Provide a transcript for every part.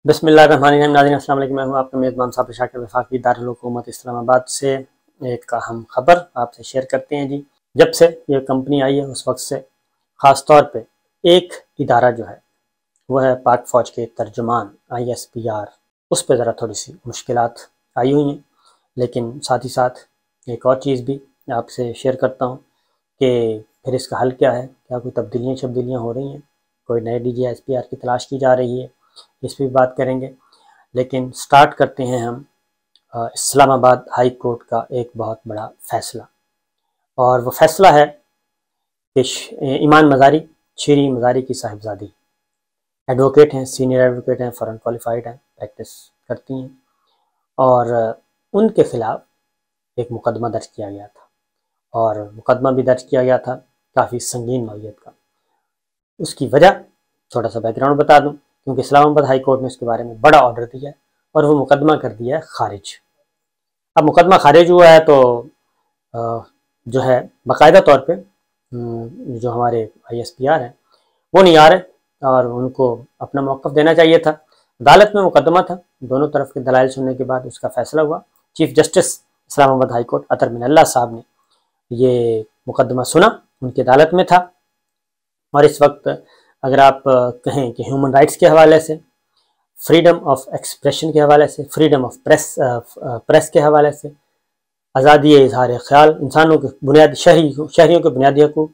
बिस्मिल्लाहिर्रहमानिर्रहीम। नाज़रीन अस्सलाम वालेकुम। मैं हूं आपका मेज़बान साबिर शाकिर वफाकी दारुल हुकूमत इस्लामाबाद से एक अहम खबर आपसे शेयर करते हैं जी। जब से ये कंपनी आई है उस वक्त से ख़ास तौर पे एक इदारा जो है वह है पाक फ़ौज के तर्जुमान ISPR, उस पर ज़रा थोड़ी सी मुश्किलात आई हुई हैं। लेकिन साथ ही साथ एक और चीज़ भी आपसे शेयर करता हूँ कि फिर इसका हल क्या है, क्या कोई तब्दीलियाँ हो रही हैं, कोई नए DG ISPR की तलाश की जा रही है, इस पर भी बात करेंगे। लेकिन स्टार्ट करते हैं हम इस्लामाबाद हाई कोर्ट का एक बहुत बड़ा फ़ैसला, और वो फ़ैसला है कि ईमान मज़ारी, शीरी मज़ारी की साहिबजादी एडवोकेट हैं, सीनियर एडवोकेट हैं, फ़ॉरेन क्वालिफाइड हैं, प्रैक्टिस करती हैं, और उनके ख़िलाफ़ एक मुकदमा दर्ज किया गया था, और मुकदमा भी दर्ज किया गया था काफ़ी संगीन नौइयत का। उसकी वजह थोड़ा सा बैकग्राउंड बता दूं, क्योंकि इस्लामाबाद हाई कोर्ट ने उसके बारे में बड़ा ऑर्डर दिया है और वो मुकदमा कर दिया है खारिज। अब मुकदमा खारिज हुआ है तो जो है बाकायदा तौर पे जो हमारे ISPR हैं वो नहीं आ रहे, और उनको अपना मौक़िफ़ देना चाहिए था। अदालत में मुकदमा था, दोनों तरफ के दलाइल सुनने के बाद उसका फ़ैसला हुआ। Chief justice Islamabad high court Athar Minallah sahab ने ये मुकदमा सुना, उनकी अदालत में था। और इस वक्त अगर आप कहें कि ह्यूमन राइट्स के हवाले से, फ्रीडम ऑफ एक्सप्रेशन के हवाले से, फ्रीडम ऑफ प्रेस के हवाले से, आज़ादी इजहार ख्याल, इंसानों के बुनियादी शहरियों के बुनियादी हकूक़,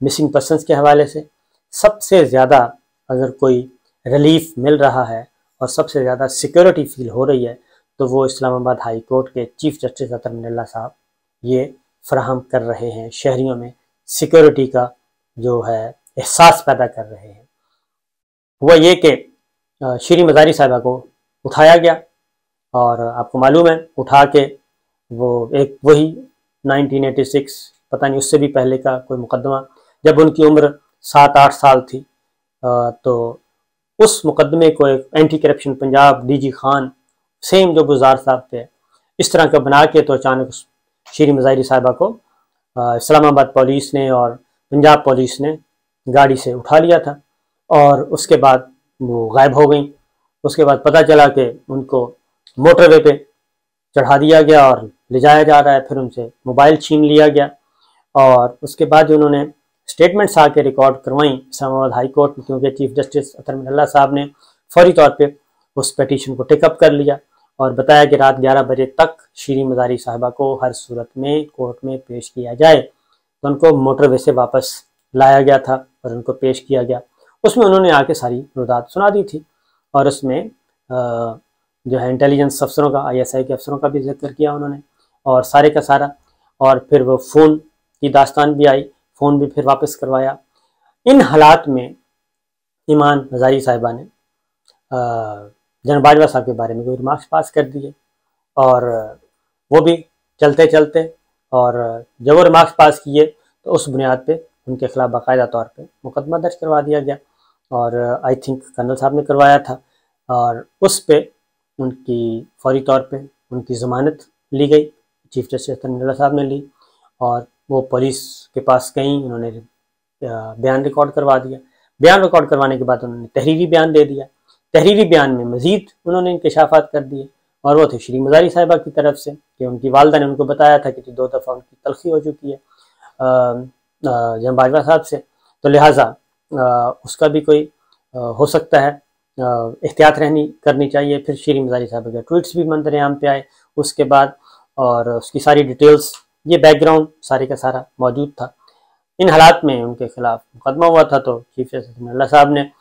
मिसिंग पर्सनस के हवाले से सबसे ज़्यादा अगर कोई रिलीफ मिल रहा है और सबसे ज़्यादा सिक्योरिटी फील हो रही है तो वो इस्लामाबाद हाई कोर्ट के चीफ जस्टिस अतर मिनल्ला साहब ये फराहम कर रहे हैं। शहरियों में सिक्योरिटी का जो है एहसास पैदा कर रहे हैं। हुआ ये कि शीरी मज़ारी साहिबा को उठाया गया, और आपको मालूम है उठा के वो एक वही 1986, पता नहीं उससे भी पहले का कोई मुकदमा, जब उनकी उम्र 7-8 साल थी, तो उस मुकदमे को एक anti corruption Punjab DG Khan, same जो गुजार साहब थे, इस तरह का बना के तो अचानक शीरी मज़ारी साहिबा को इस्लामाबाद पुलिस ने और पंजाब पुलिस ने गाड़ी से उठा लिया था, और उसके बाद वो गायब हो गई। उसके बाद पता चला कि उनको मोटरवे पे चढ़ा दिया गया और ले जाया जा रहा है, फिर उनसे मोबाइल छीन लिया गया, और उसके बाद उन्होंने स्टेटमेंट्स आके रिकॉर्ड करवाई इस्लामाबाद हाई कोर्ट में, क्योंकि चीफ जस्टिस अतर मिनल्ला साहब ने फौरी तौर पे उस पटिशन को टेकअप कर लिया और बताया कि रात 11 बजे तक शीरी मज़ारी साहिबा को हर सूरत में कोर्ट में पेश किया जाए। तो उनको मोटरवे से वापस लाया गया था और उनको पेश किया गया। उसमें उन्होंने आके सारी रुदात सुना दी थी, और उसमें जो है इंटेलिजेंस अफसरों का, ISI के अफसरों का भी जिक्र किया उन्होंने, और सारे का सारा। और फिर वो फ़ोन की दास्तान भी आई, फ़ोन भी फिर वापस करवाया। इन हालात में ईमान मज़ारी साहिबा ने जनरल बाजवा साहब के बारे में कोई रिमार्क्स पास कर दिए, और वो भी चलते चलते, और जब वो रिमार्क्स पास किए तो उस बुनियाद पे उनके खिलाफ बाकायदा तौर पे मुकदमा दर्ज करवा दिया गया, और आई थिंक कर्नल साहब ने करवाया था, और उस पे उनकी फौरी तौर पे उनकी ज़मानत ली गई, चीफ जस्टिस अतर मिनल्ला साहब ने ली, और वो पुलिस के पास गई, उन्होंने बयान रिकॉर्ड करवा दिया। बयान रिकॉर्ड करवाने के बाद उन्होंने तहरीरी बयान दे दिया। तहरीरी बयान में मज़ीद उन्होंने इंकशाफात कर दिए, और वो थे शीरी मज़ारी साहिबा की तरफ से कि उनकी वालदा ने उनको बताया था कि 2 दफ़ा उनकी तलखी हो चुकी है जनरल बाजवा साहब से, तो लिहाजा उसका भी कोई हो सकता है एहतियात करनी चाहिए। फिर शीरी मज़ारी साहब के ट्वीट्स भी मंजर-ए-आम पे आए उसके बाद, और उसकी सारी डिटेल्स, ये बैकग्राउंड सारे का सारा मौजूद था। इन हालात में उनके खिलाफ मुकदमा हुआ था, तो चीफ जस्टिस मिनल्ला साहब ने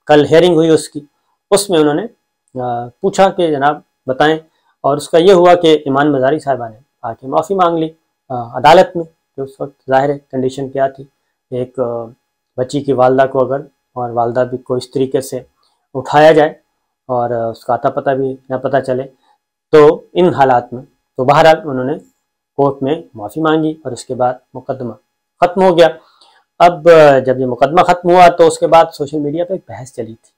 कल हियरिंग हुई उसकी, उसमें उन्होंने पूछा कि जनाब बताएं, और उसका ये हुआ कि ईमान मज़ारी साहिबा ने आके माफ़ी मांग ली अदालत में, कि उस वक्त ज़ाहिर है कंडीशन क्या थी, एक बच्ची की वालदा को अगर, और वालदा भी को इस तरीके से उठाया जाए और उसका अता पता भी न पता चले, तो इन हालात में तो बहरहाल उन्होंने कोर्ट में माफ़ी मांगी, और उसके बाद मुकदमा ख़त्म हो गया। अब जब ये मुकदमा ख़त्म हुआ तो उसके बाद सोशल मीडिया पे एक बहस चली थी,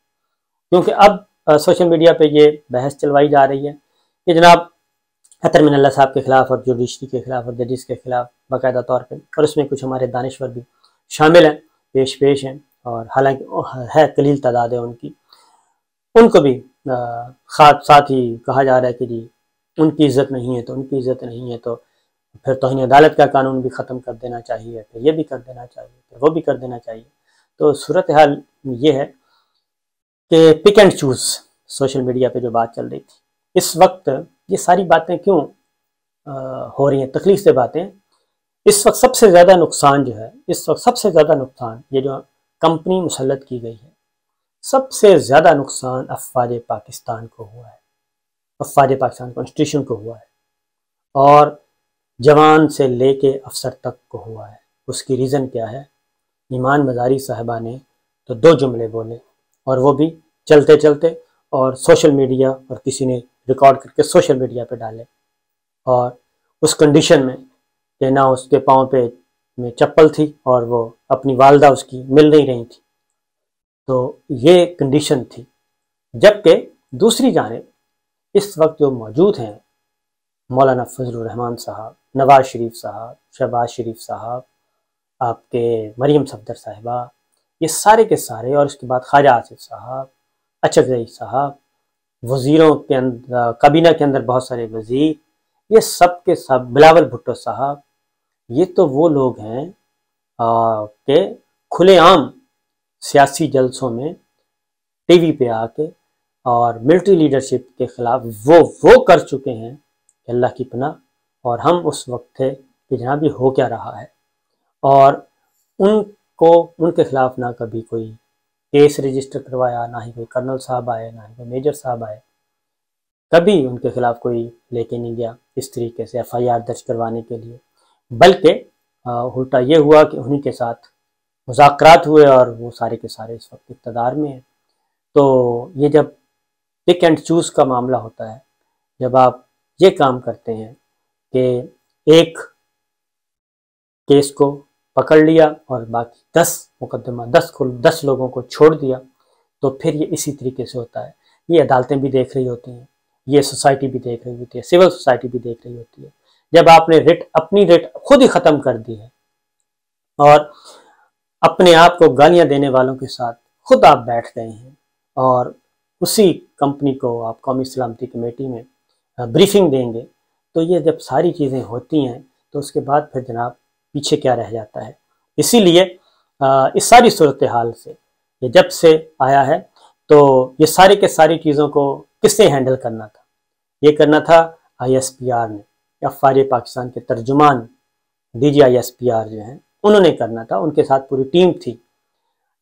क्योंकि अब सोशल मीडिया पे ये बहस चलवाई जा रही है कि जनाब अतर मिनल्ला साहब के ख़िलाफ़ और जुडिशरी के ख़िलाफ़ और जजिस के ख़िलाफ़ बाकायदा तौर पे, और उसमें कुछ हमारे दानिश्वर भी शामिल हैं, पेश हैं, और हालांकि है कलील तादाद है उनकी, उनको भी साथ ही कहा जा रहा है कि जी उनकी इज्जत नहीं है तो उनकी इज्जत नहीं है, तो फिर तौहीन अदालत का कानून भी ख़त्म कर देना चाहिए, फिर ये भी कर देना चाहिए, फिर वो भी कर देना चाहिए। तो सूरत हाल ये है कि pick and choose social media पे जो बात चल रही थी, इस वक्त ये सारी बातें क्यों हो रही हैं, तकलीफ से बातें। इस वक्त सबसे ज़्यादा नुकसान जो है, इस वक्त सबसे ज़्यादा नुकसान ये जो कंपनी मुसल्लत की गई है, सबसे ज़्यादा नुकसान अफवाज पाकिस्तान को हुआ है, अफवाज पाकिस्तान कॉन्स्टिट्यूशन को हुआ है और जवान से लेके अफसर तक को हुआ है। उसकी रीज़न क्या है? ईमान मज़ारी साहिबा ने तो 2 जुमले बोले और वो भी चलते चलते, और सोशल मीडिया और किसी ने रिकॉर्ड करके सोशल मीडिया पे डाले, और उस कंडीशन में कि ना उसके पाँव पे में चप्पल थी और वो अपनी वालदा उसकी मिल नहीं रही थी, तो ये कंडीशन थी। जबकि दूसरी जानिब इस वक्त जो मौजूद हैं मौलाना फजलुर रहमान साहब, नवाज शरीफ साहब, शहबाज शरीफ साहब, आपके मरीम सफदर साहिबा, ये सारे के सारे, और उसके बाद ख्वाजा आसिफ साहब, अचकज़ई साहब, वज़ीरों के अंदर, काबीना के अंदर बहुत सारे वज़ीर, ये सब के सब, बिलावल भुट्टो साहब, ये तो वो लोग हैं कि खुलेआम सियासी जलसों में टीवी पे आके और मिलिट्री लीडरशिप के ख़िलाफ़ वो कर चुके हैं कि अल्लाह की पनाह। और हम उस वक्त थे कि जहाँ भी हो क्या रहा है, और उनको उनके ख़िलाफ़ ना कभी कोई केस रजिस्टर करवाया, ना ही कोई कर्नल साहब आए, ना ही कोई मेजर साहब आए, कभी उनके ख़िलाफ़ कोई लेके नहीं गया इस तरीके से FIR दर्ज करवाने के लिए। बल्कि उल्टा ये हुआ कि उन्हीं के साथ मुज़ाकरात हुए और वो सारे के सारे इस वक्त इक़्तिदार में हैं। तो ये जब पिक एंड चूज़ का मामला होता है, जब आप ये काम करते हैं कि एक केस को पकड़ लिया और बाकी 10 मुकदमा 10 लोगों को छोड़ दिया, तो फिर ये इसी तरीके से होता है। ये अदालतें भी देख रही होती हैं, ये सोसाइटी भी देख रही होती है, सिविल सोसाइटी भी देख रही होती है। जब आपने अपनी रिट खुद ही ख़त्म कर दी है और अपने आप को गालियाँ देने वालों के साथ खुद आप बैठ गए हैं और उसी कंपनी को आप कौमी सलामती कमेटी में ब्रीफिंग देंगे, तो ये जब सारी चीज़ें होती हैं तो उसके बाद फिर जनाब पीछे क्या रह जाता है। इसीलिए इस सारी सूरत हाल से ये जब से आया है, तो ये सारी के सारी चीज़ों को किसने हैंडल करना था? ये करना था ISPR ने, अफवाज पाकिस्तान के तर्जुमान DG ISPR जो हैं उन्होंने करना था, उनके साथ पूरी टीम थी।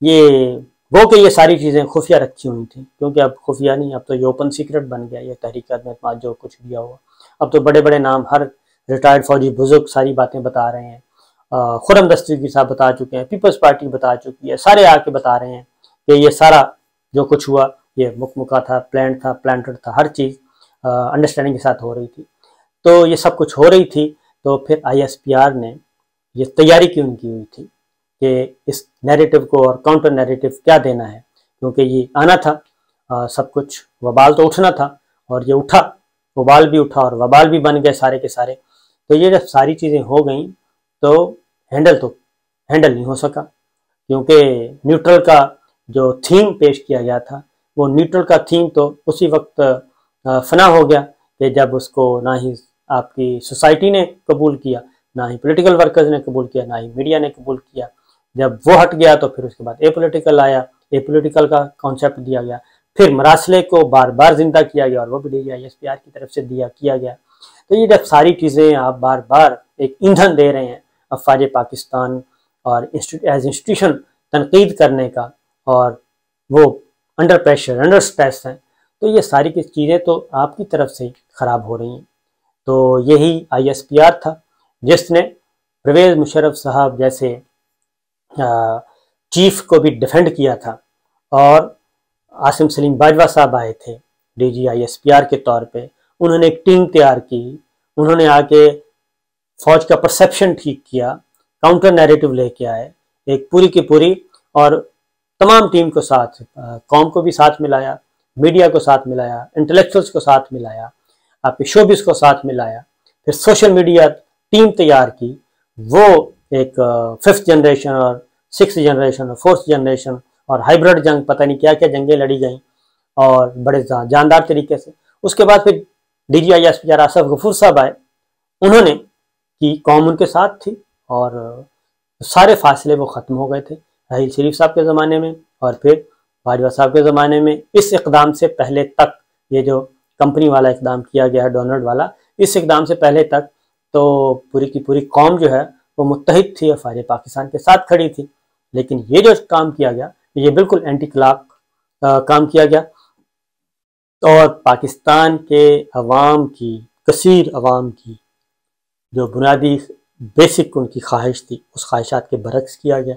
ये सारी चीज़ें खुफिया रखी हुई थी, क्योंकि अब खुफिया नहीं, अब तो ये ओपन सीक्रेट बन गया, ये तहरीक जो कुछ भी हुआ। अब तो बड़े बड़े नाम, हर रिटायर्ड फौजी बुजुर्ग सारी बातें बता रहे हैं। खुरम दस्तगीर साहब बता चुके हैं, पीपल्स पार्टी बता चुकी है, सारे आके बता रहे हैं कि ये सारा जो कुछ हुआ ये मुकमुका था, प्लांटेड था, हर चीज़ अंडरस्टैंडिंग के साथ हो रही थी। तो ये सब कुछ हो रही थी, तो फिर ISPR ने ये तैयारी क्यों की हुई थी कि इस नैरेटिव को और काउंटर नैरेटिव क्या देना है, क्योंकि ये आना था, सब कुछ वबाल तो उठना था, और ये उठा, वबाल भी उठा और वबाल भी बन गए सारे के सारे। तो ये जब सारी चीज़ें हो गई तो हैंडल नहीं हो सका, क्योंकि न्यूट्रल का जो थीम पेश किया गया था, वो न्यूट्रल का थीम तो उसी वक्त फना हो गया कि जब उसको ना ही आपकी सोसाइटी ने कबूल किया, ना ही पॉलिटिकल वर्कर्स ने कबूल किया, ना ही मीडिया ने कबूल किया। जब वो हट गया तो फिर उसके बाद एपॉलिटिकल आया, एपॉलिटिकल का कॉन्सेप्ट दिया गया, फिर मरासले को बार बार जिंदा किया गया और वो भी DG ISPR की तरफ से किया गया। तो ये जब सारी चीज़ें आप बार बार एक ईंधन दे रहे हैं अफवाज पाकिस्तान और एज इंस्टीट्यूशन तनकीद करने का, और वो अंडर प्रेशर, अंडर स्ट्रेस हैं, तो ये सारी की चीज़ें तो आपकी तरफ से ख़राब हो रही हैं। तो यही ISPR था जिसने परवेज़ मुशर्रफ साहब जैसे चीफ को भी डिफेंड किया था, और आसिम सलीम बाजवा साहब आए थे DG ISPR के तौर पे, उन्होंने एक टीम तैयार की, उन्होंने आके फौज का परसेप्शन ठीक किया, काउंटर नैरेटिव लेके आए एक पूरी की पूरी, और तमाम टीम को साथ, कौम को भी साथ मिलाया, मीडिया को साथ मिलाया, इंटेलेक्चुअल्स को साथ मिलाया, आपके शोबिस को साथ मिलाया, फिर सोशल मीडिया टीम तैयार की। वो एक 5th जनरेशन और 6th जनरेशन और 4th जनरेशन और हाइब्रिड जंग, पता नहीं क्या क्या जंगें लड़ी गई, और बड़े जानदार तरीके से। उसके बाद फिर DGI-SPR आसफ गफूर साहब आए, उन्होंने कि कौम उनके साथ थी और सारे फासले वो ख़त्म हो गए थे राहील शरीफ साहब के ज़माने में और फिर बाजवा साहब के ज़माने में। इस इक़दाम से पहले तक, ये जो कंपनी वाला इक़दाम किया गया है डोनाल्ड वाला, इस इक़दाम से पहले तक तो पूरी की पूरी कौम जो है वो मुत्तहिद थी, अफ़वाज पाकिस्तान के साथ खड़ी थी। लेकिन ये जो काम किया गया ये बिल्कुल एंटी क्लाक काम किया गया और पाकिस्तान के अवाम की, कसीर अवाम की जो बुनियादी बेसिक उनकी ख्वाहिश थी, उस ख्वाहिशात के बरक्स किया गया।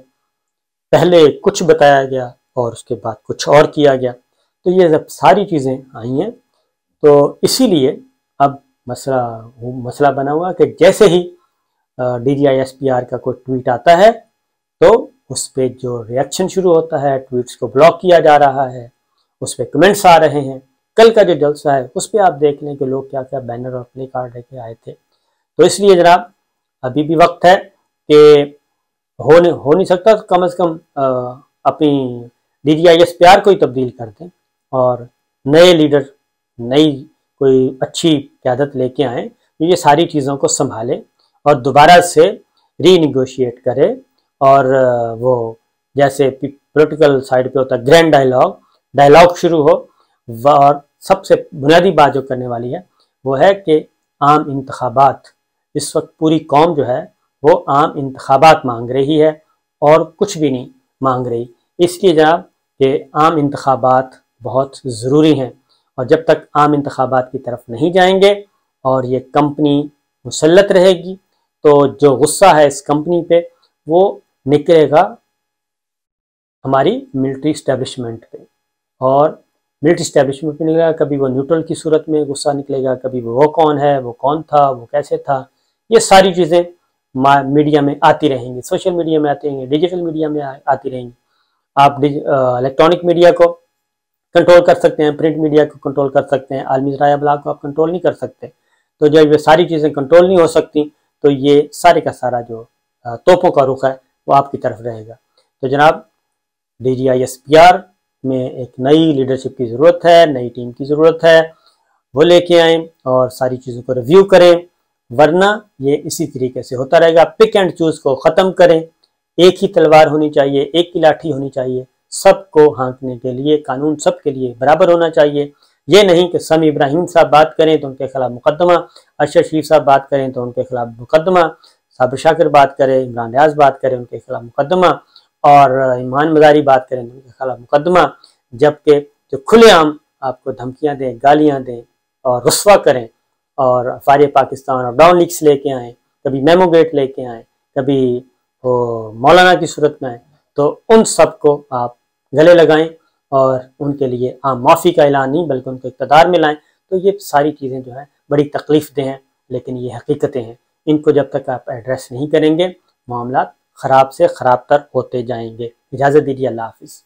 पहले कुछ बताया गया और उसके बाद कुछ और किया गया। तो ये जब सारी चीज़ें आई हैं तो इसीलिए अब मसला बना हुआ कि जैसे ही DGI-SPR का कोई ट्वीट आता है तो उस पर जो रिएक्शन शुरू होता है, ट्वीट्स को ब्लॉक किया जा रहा है, उस पर कमेंट्स आ रहे हैं। कल का जो जलसा है उस पर आप देख लें कि लोग क्या क्या बैनर और प्ले कार्ड लेके आए थे। तो इसलिए जनाब अभी भी वक्त है कि हो नहीं सकता तो कम से कम अपनी DGI-SPR को ही तब्दील कर दें और नए लीडर, नई कोई अच्छी क़यादत लेके आए तो ये सारी चीज़ों को संभाले और दोबारा से रीनिगोशिएट करे। और वो जैसे पॉलिटिकल साइड पे होता है ग्रैंड डायलॉग शुरू हो। और सबसे बुनियादी बात जो करने वाली है वो है कि आम इंतखाबात, इस वक्त पूरी कौम जो है वो आम इंतखाबात मांग रही है और कुछ भी नहीं मांग रही। इसलिए जनाब कि आम इंतखाबात बहुत ज़रूरी हैं और जब तक आम इंतखाबात की तरफ नहीं जाएंगे और ये कंपनी मुसल्लत रहेगी तो जो गुस्सा है इस कंपनी पे वो निकलेगा हमारी मिलिट्री इस्टेब्लिशमेंट पे। और मिलिट्री इस्टेब्लिशमेंट पे निकलेगा, कभी वो न्यूट्रल की सूरत में गुस्सा निकलेगा, कभी वो कौन है, वो कौन था, वो कैसे था। ये सारी चीज़ें मीडिया में आती रहेंगी, सोशल मीडिया में आती रहेंगी, डिजिटल मीडिया में आती रहेंगी। आप इलेक्ट्रॉनिक मीडिया को कंट्रोल कर सकते हैं, प्रिंट मीडिया को कंट्रोल कर सकते हैं, आलमी ज़राया ब्लॉग को आप कंट्रोल नहीं कर सकते। तो जब ये सारी चीज़ें कंट्रोल नहीं हो सकती तो ये सारे का सारा जो तोपों का रुख है वो आपकी तरफ रहेगा। तो जनाब DGI-SPR में एक नई लीडरशिप की ज़रूरत है, नई टीम की ज़रूरत है, वो लेके आएँ और सारी चीज़ों को रिव्यू करें, वरना ये इसी तरीके से होता रहेगा। पिक एंड चूज़ को ख़त्म करें, एक ही तलवार होनी चाहिए, एक ही लाठी होनी चाहिए, सबको हाँकने के लिए कानून सबके लिए बराबर होना चाहिए। ये नहीं कि समी इब्राहिम साहब बात करें तो उनके खिलाफ मुकदमा, अरशद शरीफ साहब बात करें तो उनके खिलाफ मुकदमा, साबिर शाकिर बात करें, इमरान रियाज बात करें उनके खिलाफ मुकदमा और ईमान मदारी बात करें तो उनके खिलाफ मुकदमा। जबकि जो खुलेआम आपको धमकियाँ दें, गालियाँ दें और रुस्वा करें और फारे पाकिस्तान और डाउन लीक्स लेके आएँ, कभी मेमो गेट लेके आएँ, कभी वो मौलाना की सूरत में आए, तो उन सब को आप गले लगाएं और उनके लिए आम माफ़ी का ऐलान नहीं बल्कि उनको इक़्तिदार में लाएं। तो ये सारी चीज़ें जो है बड़ी तकलीफ़ दें हैं, लेकिन ये हकीकतें हैं। इनको जब तक आप एड्रेस नहीं करेंगे मामला ख़राब से ख़राब तर होते जाएंगे। इजाज़त दीजिए, अल्लाह हाफ़िज़।